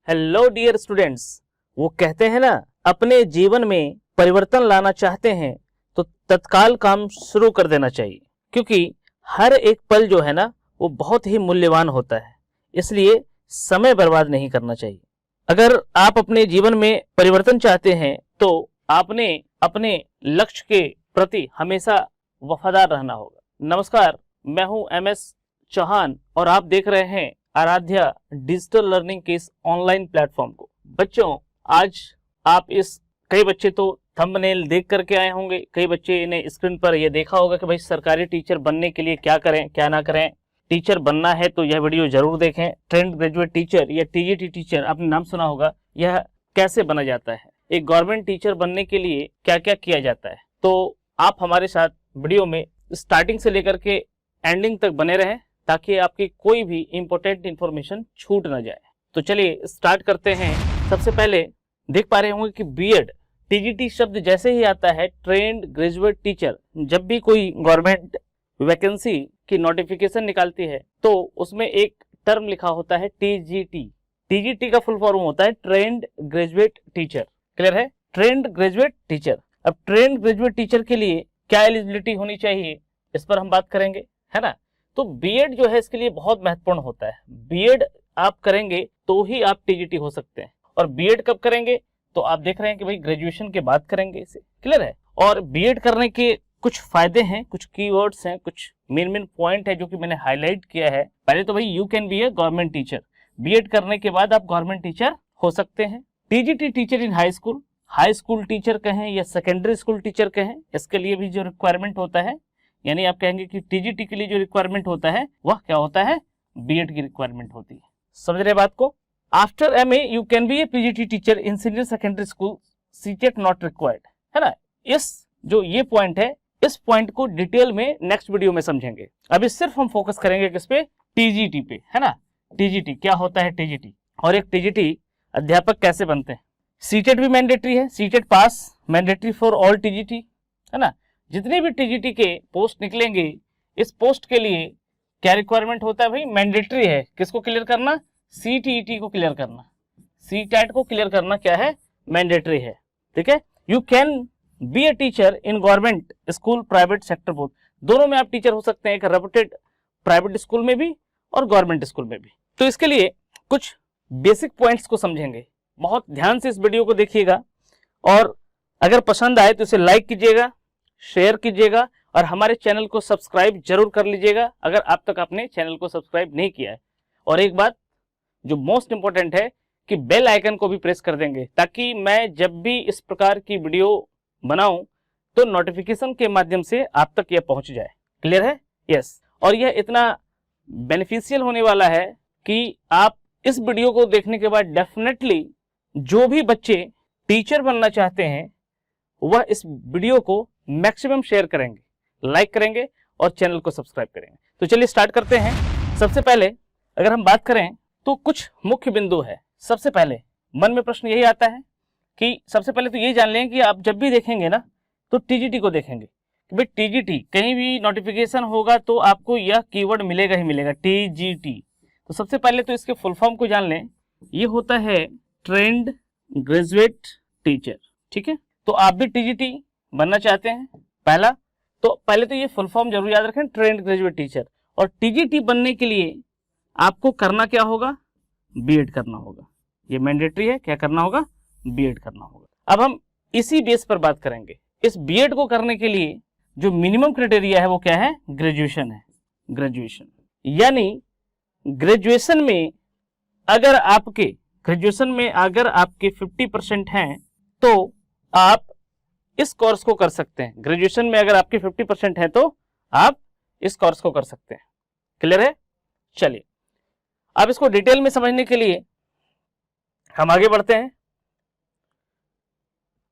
Hello dear students, वो कहते हैं ना, अपने जीवन में परिवर्तन लाना चाहते हैं तो तत्काल काम शुरू कर देना चाहिए, क्योंकि हर एक पल जो है ना वो बहुत ही मूल्यवान होता है। इसलिए समय बर्बाद नहीं करना चाहिए। अगर आप अपने जीवन में परिवर्तन चाहते हैं तो आपने अपने लक्ष्य के प्रति हमेशा वफादार रहना होगा। नमस्कार, मैं हूं MS चौहान और आप देख रहे हैं आराध्या डिजिटल लर्निंग के इस ऑनलाइन प्लेटफॉर्म को। बच्चों, आज आप कई बच्चे तो थंबनेल देख करके आए होंगे, कई बच्चे ने स्क्रीन पर यह देखा होगा कि भाई सरकारी टीचर बनने के लिए क्या करें क्या ना करें। टीचर बनना है तो यह वीडियो जरूर देखें। ट्रेंड ग्रेजुएट टीचर या TGT टीचर आपने नाम सुना होगा, यह कैसे बना जाता है, एक गवर्नमेंट टीचर बनने के लिए क्या क्या किया जाता है। तो आप हमारे साथ वीडियो में स्टार्टिंग से लेकर के एंडिंग तक बने रहें ताकि आपकी कोई भी इंपॉर्टेंट इंफॉर्मेशन छूट ना जाए। तो चलिए स्टार्ट करते हैं। सबसे पहले देख पा रहे होंगे कि बीएड TGT शब्द जैसे ही आता है, ट्रेंड ग्रेजुएट टीचर, जब भी कोई गवर्नमेंट वैकेंसी की नोटिफिकेशन निकालती है तो उसमें एक टर्म लिखा होता है TGT। TGT का फुल फॉर्म होता है ट्रेंड ग्रेजुएट टीचर। क्लियर है? Trained graduate teacher. अब ट्रेंड ग्रेजुएट टीचर के लिए क्या एलिजिबिलिटी होनी चाहिए, इस पर हम बात करेंगे, है ना। तो बीएड जो है इसके लिए बहुत महत्वपूर्ण होता है। बीएड आप करेंगे तो ही आप TGT हो सकते हैं। और बीएड कब करेंगे, तो आप देख रहे हैं कि भाई ग्रेजुएशन के बाद करेंगे इसे। क्लियर है? और बीएड करने के कुछ फायदे हैं, कुछ कीवर्ड्स हैं, कुछ मेन पॉइंट है जो कि मैंने हाईलाइट किया है। पहले तो भाई you can be a government teacher. BEd करने के बाद आप गवर्नमेंट टीचर हो सकते हैं। TGT टीचर इन हाई स्कूल टीचर कहें या सेकेंडरी स्कूल टीचर कहें, इसके लिए भी जो रिक्वायरमेंट होता है, यानी आप कहेंगे कि TGT के लिए जो रिक्वायरमेंट होता है वह क्या होता है, बीएड की रिक्वायरमेंट होती है। समझ रहे बात को? After MA you can be A PGT teacher in senior secondary school, CTET not required, है ना। ये पॉइंट है, इस पॉइंट को डिटेल में नेक्स्ट वीडियो में समझेंगे। अभी सिर्फ हम फोकस करेंगे किस पे, TGT पे, है ना। TGT क्या होता है, TGT और एक TGT अध्यापक कैसे बनते हैं। CTET भी मैंडेटरी है, CTET pass mandatory for all TGT, है ना। जितने भी TGT के पोस्ट निकलेंगे, इस पोस्ट के लिए क्या रिक्वायरमेंट होता है भाई, मैंडेटरी है। किसको क्लियर करना, CTET को क्लियर करना। CTET को क्लियर करना क्या है, मैंडेटरी है। ठीक है। You can be a teacher in government school, private sector both, दोनों में आप टीचर हो सकते हैं, एक रेपुटेड प्राइवेट स्कूल में भी और गवर्नमेंट स्कूल में भी। तो इसके लिए कुछ बेसिक पॉइंट्स को समझेंगे। बहुत ध्यान से इस वीडियो को देखिएगा और अगर पसंद आए तो इसे लाइक कीजिएगा, शेयर कीजिएगा और हमारे चैनल को सब्सक्राइब जरूर कर लीजिएगा अगर अब तक आपने चैनल को सब्सक्राइब नहीं किया है। और एक बात जो मोस्ट इंपॉर्टेंट है कि बेल आइकन को भी प्रेस कर देंगे ताकि मैं जब भी इस प्रकार की वीडियो बनाऊं तो नोटिफिकेशन के माध्यम से आप तक यह पहुंच जाए। क्लियर है? यस। और यह इतना बेनिफिशियल होने वाला है कि आप इस वीडियो को देखने के बाद डेफिनेटली जो भी बच्चे टीचर बनना चाहते हैं वह इस वीडियो को मैक्सिमम शेयर करेंगे, लाइक करेंगे और चैनल को सब्सक्राइब करेंगे। तो चलिए स्टार्ट करते हैं। सबसे पहले अगर हम बात करें तो कुछ मुख्य बिंदु है। सबसे पहले मन में प्रश्न यही आता है कि सबसे पहले तो यही जान लें कि आप जब भी देखेंगे ना तो TGT को देखेंगे कि भाई TGT कहीं भी नोटिफिकेशन होगा तो आपको यह कीवर्ड मिलेगा ही मिलेगा, TGT। तो सबसे पहले तो इसके फुल फॉर्म को जान लें, ये होता है ट्रेंड ग्रेजुएट टीचर। ठीक है। तो आप भी TGT बनना चाहते हैं, पहले तो ये फुल फॉर्म जरूर याद रखें, ट्रेंड ग्रेजुएट टीचर। और TGT बनने के लिए आपको करना क्या होगा, बीएड करना होगा। ये मैंडेटरी है, क्या करना होगा, बीएड करना होगा। अब हम इसी बेस पर बात करेंगे। इस बीएड को करने के लिए जो मिनिमम क्राइटेरिया है वो क्या है, ग्रेजुएशन है। ग्रेजुएशन यानी ग्रेजुएशन में अगर आपके 50% हैं तो आप इस कोर्स को कर सकते हैं। ग्रेजुएशन में अगर आपके 50% है तो आप इस कोर्स को कर सकते हैं। क्लियर है? चलिए अब इसको डिटेल में समझने के लिए हम आगे बढ़ते हैं।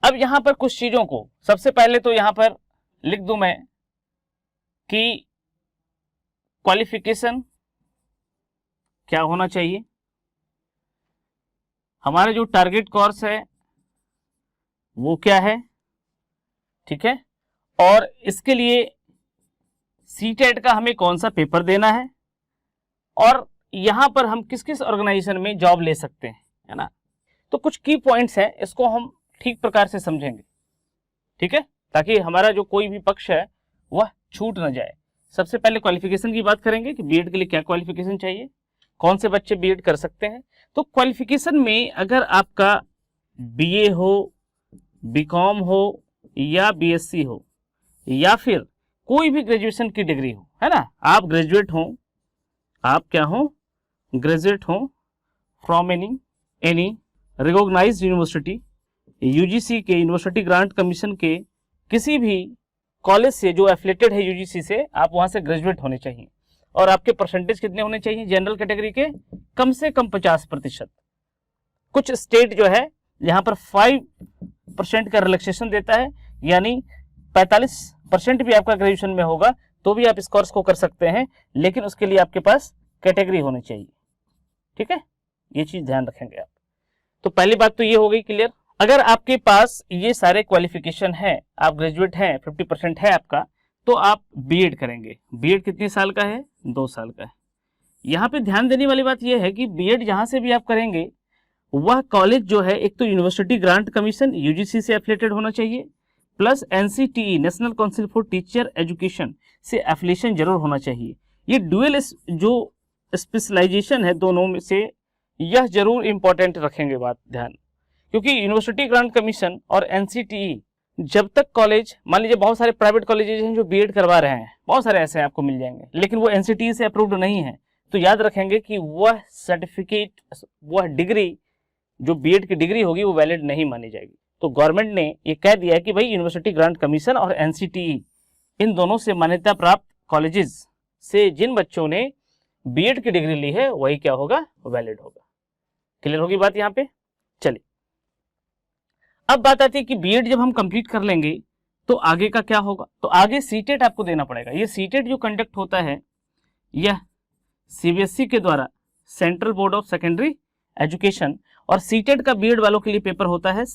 अब यहां पर कुछ चीजों को सबसे पहले तो यहां पर लिख दूं मैं कि क्वालिफिकेशन क्या होना चाहिए। हमारा जो टारगेट कोर्स है वो क्या है, ठीक है। और इसके लिए CTET का हमें कौन सा पेपर देना है और यहां पर हम किस किस ऑर्गेनाइजेशन में जॉब ले सकते हैं, है ना। तो कुछ की पॉइंट्स हैं, इसको हम ठीक प्रकार से समझेंगे, ठीक है, ताकि हमारा जो कोई भी पक्ष है वह छूट ना जाए। सबसे पहले क्वालिफिकेशन की बात करेंगे कि बीएड के लिए क्या क्वालिफिकेशन चाहिए, कौन से बच्चे बीएड कर सकते हैं। तो क्वालिफिकेशन में अगर आपका बीए हो, बीकॉम हो या बीएससी हो या फिर कोई भी ग्रेजुएशन की डिग्री हो, है ना, आप ग्रेजुएट हो, आप क्या हो, ग्रेजुएट हो from any recognised university, UGC के यूनिवर्सिटी ग्रांट कमीशन के किसी भी कॉलेज से जो एफिलेटेड है यूजीसी से, आप वहां से ग्रेजुएट होने चाहिए। और आपके परसेंटेज कितने होने चाहिए जनरल कैटेगरी के, कम से कम 50%। कुछ स्टेट जो है यहाँ पर 5% का रिलैक्सेशन देता है, यानी 45% भी आपका ग्रेजुएशन में होगा तो भी आप इस कोर्स को कर सकते हैं, लेकिन उसके लिए आपके पास कैटेगरी होनी चाहिए, ठीक है, ये चीज ध्यान रखेंगे आप। तो पहली बात तो ये हो गई क्लियर। अगर आपके पास ये सारे क्वालिफिकेशन है, आप ग्रेजुएट हैं, 50% है आपका, तो आप बीएड करेंगे। बीएड कितने साल का है, 2 साल का है। यहाँ पे ध्यान देने वाली बात यह है कि बीएड जहां से भी आप करेंगे वह कॉलेज जो है एक तो यूनिवर्सिटी ग्रांट कमीशन यूजीसी से एफिलेटेड होना चाहिए, plus NCTE national council for teacher education से एफिलिएशन जरूर होना चाहिए। ये डुअल जो स्पेशलाइजेशन है दोनों में से, यह जरूर इंपॉर्टेंट रखेंगे बात ध्यान, क्योंकि यूनिवर्सिटी ग्रांट कमीशन और एनसीटीई जब तक कॉलेज, मान लीजिए बहुत सारे प्राइवेट कॉलेजेस हैं जो बीएड करवा रहे हैं, बहुत सारे ऐसे आपको मिल जाएंगे, लेकिन वो एनसीटीई से अप्रूव्ड नहीं है, तो याद रखेंगे कि वह सर्टिफिकेट, वह डिग्री जो बीएड की डिग्री होगी वो वैलिड नहीं मानी जाएगी। तो गवर्नमेंट ने ये कह दिया है कि भाई यूनिवर्सिटी ग्रांट कमीशन और एनसीटीई इन दोनों से मान्यता प्राप्त कॉलेजेस से जिन बच्चों ने बीएड की डिग्री ली है वही क्या होगा, वैलिड होगा। क्लियर होगी बात यहाँ पे। चलिए अब बात आती है कि बीएड जब हम कंप्लीट कर लेंगे तो आगे का क्या होगा। तो आगे सीटेट आपको देना पड़ेगा। ये सीटेट जो कंडक्ट होता है यह सीबीएसई के द्वारा, central board of secondary education, और सीटेट का बीएड वालों के लिए पेपर होता है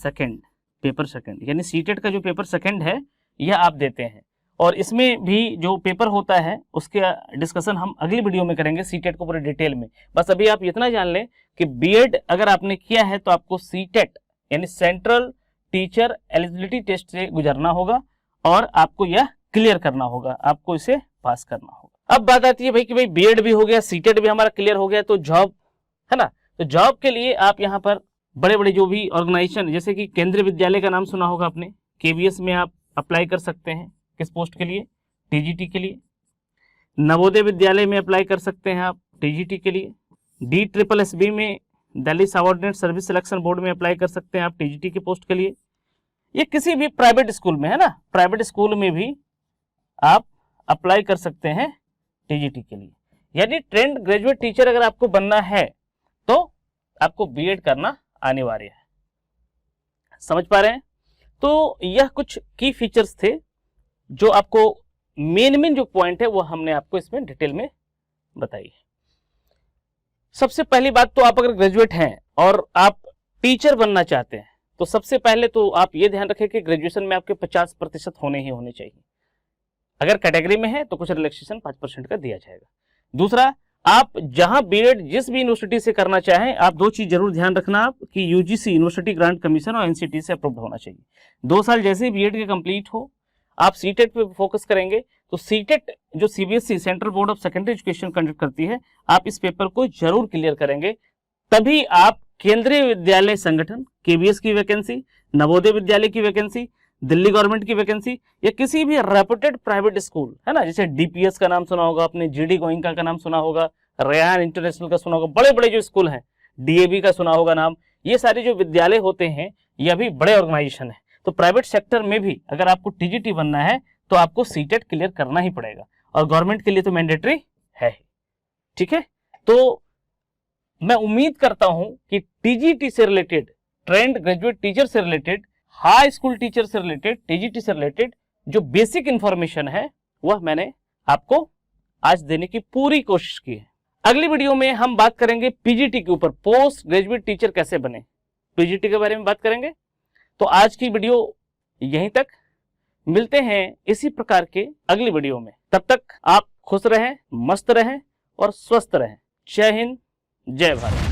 पेपर सेकंड, यानी सीटेट का जो पेपर सेकंड है यह आप देते हैं। और इसमें भी जो पेपर होता है उसके डिस्कशन हम अगली वीडियो में करेंगे सीटेट को पूरे डिटेल में। बस अभी आप इतना जान लें कि बीएड अगर आपने किया है तो आपको सीटेट यानी सेंट्रल टीचर एलिजिबिलिटी टेस्ट से गुजरना होगा और आपको यह क्लियर करना होगा, आपको इसे पास करना होगा। अब बात आती है भाई कि भाई बीएड भी हो गया, सीटेट भी हमारा क्लियर हो गया, तो जॉब है ना। तो जॉब के लिए आप यहाँ पर बड़े बड़े जो भी ऑर्गेनाइजेशन, जैसे कि केंद्रीय विद्यालय का नाम सुना होगा आपने, केवीएस में आप अप्लाई कर सकते हैं। किस पोस्ट के लिए, टीजीटी के लिए। नवोदय विद्यालय में अप्लाई कर सकते हैं आप टीजीटी के लिए। DSSB में, Delhi subordinate service selection board में अप्लाई कर सकते हैं आप टीजीटी के पोस्ट के लिए। ये किसी भी प्राइवेट स्कूल में, है ना, प्राइवेट स्कूल में भी आप अप्लाई कर सकते हैं टीजीटी के लिए। यानी ट्रेंड ग्रेजुएट टीचर अगर आपको बनना है तो आपको बीएड करना अनिवार्य है। समझ पा रहे हैं। तो यह कुछ की फीचर्स थे जो आपको मेन जो पॉइंट है वो हमने आपको इसमें डिटेल में बताई है। सबसे पहली बात तो आप अगर ग्रेजुएट हैं और आप टीचर बनना चाहते हैं तो सबसे पहले तो आप ये ध्यान रखें कि ग्रेजुएशन में आपके 50% होने ही होने चाहिए। अगर कैटेगरी में है तो कुछ रिलैक्सेशन 5% का दिया जाएगा। दूसरा, आप जहां बीएड जिस भी यूनिवर्सिटी से करना चाहें, आप 2 चीज जरूर ध्यान रखना आप कि यूजीसी यूनिवर्सिटी ग्रांट कमीशन और एनसीटी से अप्रूव्ड होना चाहिए। 2 साल जैसे ही बीएड के कंप्लीट हो, आप सीटेट पे फोकस करेंगे तो सीटेट जो CBSE central board of secondary education conduct करती है, आप इस पेपर को जरूर क्लियर करेंगे, तभी आप केंद्रीय विद्यालय संगठन केवीएस की वैकेंसी, नवोदय विद्यालय की वैकेंसी, दिल्ली गवर्नमेंट की वैकेंसी या किसी भी रेपुटेड प्राइवेट स्कूल, है ना, जैसे डीपीएस का नाम सुना होगा आपने, जीडी गोइंका का नाम सुना होगा, रेयान इंटरनेशनल का सुना होगा, बड़े बड़े जो स्कूल हैं, डीएवी का सुना होगा नाम, ये सारे जो विद्यालय होते हैं ये भी बड़े ऑर्गेनाइजेशन है। तो प्राइवेट सेक्टर में भी अगर आपको टीजीटी बनना है तो आपको सीटेट क्लियर करना ही पड़ेगा और गवर्नमेंट के लिए तो मैंडेटरी है ही। ठीक है, तो मैं उम्मीद करता हूं कि टीजीटी से रिलेटेड, ट्रेंड ग्रेजुएट टीचर से रिलेटेड, हाई स्कूल टीचर से रिलेटेड, टीजीटी से रिलेटेड जो बेसिक इंफॉर्मेशन है वह मैंने आपको आज देने की पूरी कोशिश की है। अगली वीडियो में हम बात करेंगे पीजीटी के ऊपर, पोस्ट ग्रेजुएट टीचर कैसे बने, पीजीटी के बारे में बात करेंगे। तो आज की वीडियो यहीं तक, मिलते हैं इसी प्रकार के अगली वीडियो में। तब तक आप खुश रहें, मस्त रहें और स्वस्थ रहें। जय हिंद, जय भारत।